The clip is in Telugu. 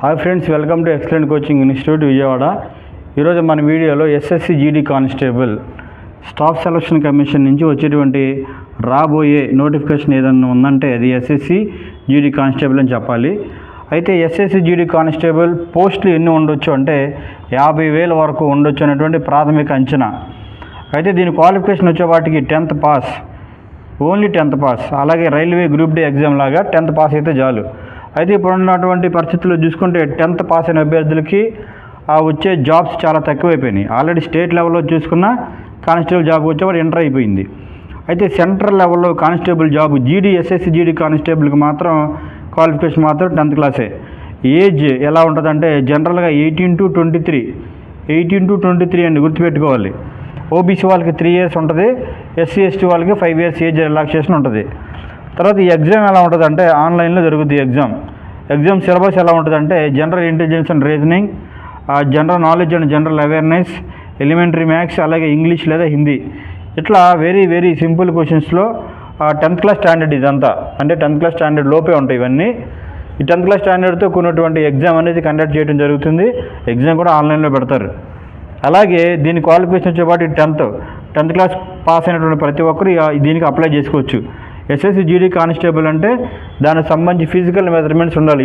Hi friends, welcome to excellent coaching institute Vijayawada. ఈరోజు మన వీడియోలో SSC GD constable staff selection commission నుంచి వచ్చేటువంటి రాబోయే నోటిఫికేషన్ ఏదైనా ఉందంటే అది ఎస్ఎస్సి జీడీ కానిస్టేబుల్ అని చెప్పాలి. అయితే ఎస్ఎస్సి జీడీ కానిస్టేబుల్ పోస్టులు ఎన్ని ఉండొచ్చు అంటే 50,000 వరకు ఉండొచ్చు అనేటువంటి ప్రాథమిక అంచనా. అయితే దీని క్వాలిఫికేషన్ వచ్చే వాటికి 10th pass, only 10th pass. అలాగే రైల్వే గ్రూప్ డి ఎగ్జామ్ లాగా 10th పాస్ అయితే చాలు. అయితే ఇప్పుడు ఉన్నటువంటి పరిస్థితుల్లో చూసుకుంటే 10th పాస్ అయిన అభ్యర్థులకి వచ్చే జాబ్స్ చాలా తక్కువైపోయినాయి. ఆల్రెడీ స్టేట్ లెవెల్లో చూసుకున్న కానిస్టేబుల్ జాబ్ వచ్చేవాడు ఎంటర్ అయిపోయింది. అయితే సెంట్రల్ లెవెల్లో కానిస్టేబుల్ జాబ్ ఎస్ఎస్సి జీడీ కానిస్టేబుల్కి మాత్రం క్వాలిఫికేషన్ మాత్రం 10th క్లాసే. ఏజ్ ఎలా ఉంటుందంటే జనరల్గా 18 to 23 అని గుర్తుపెట్టుకోవాలి. ఓబీసీ వాళ్ళకి 3 years ఉంటుంది, ఎస్సీ ఎస్టీ వాళ్ళకి 5 years ఏజ్ రిలాక్సేషన్ ఉంటుంది. తర్వాత ఈ ఎగ్జామ్ ఎలా ఉంటుందంటే ఆన్లైన్లో జరుగుతుంది. ఎగ్జామ్ సిలబస్ ఎలా ఉంటుందంటే general intelligence and reasoning, general knowledge and general awareness, elementary maths, అలాగే ఇంగ్లీష్ లేదా హిందీ. ఇట్లా వెరీ వెరీ సింపుల్ క్వశ్చన్స్లో 10th క్లాస్ స్టాండర్డ్ ఇదంతా, అంటే 10th క్లాస్ స్టాండర్డ్ లోపే ఉంటాయి ఇవన్నీ. ఈ 10th క్లాస్ స్టాండర్డ్తో కొన్నటువంటి ఎగ్జామ్ అనేది కండక్ట్ చేయడం జరుగుతుంది. ఎగ్జామ్ కూడా ఆన్లైన్లో పెడతారు. అలాగే దీని క్వాలిఫికేషన్ వచ్చేపాటి 10th క్లాస్ పాస్ అయినటువంటి ప్రతి ఒక్కరు దీనికి అప్లై చేసుకోవచ్చు. ఎస్ఎస్సి జీడీ కానిస్టేబుల్ అంటే దానికి సంబంధించి ఫిజికల్ మెజర్మెంట్స్ ఉండాలి.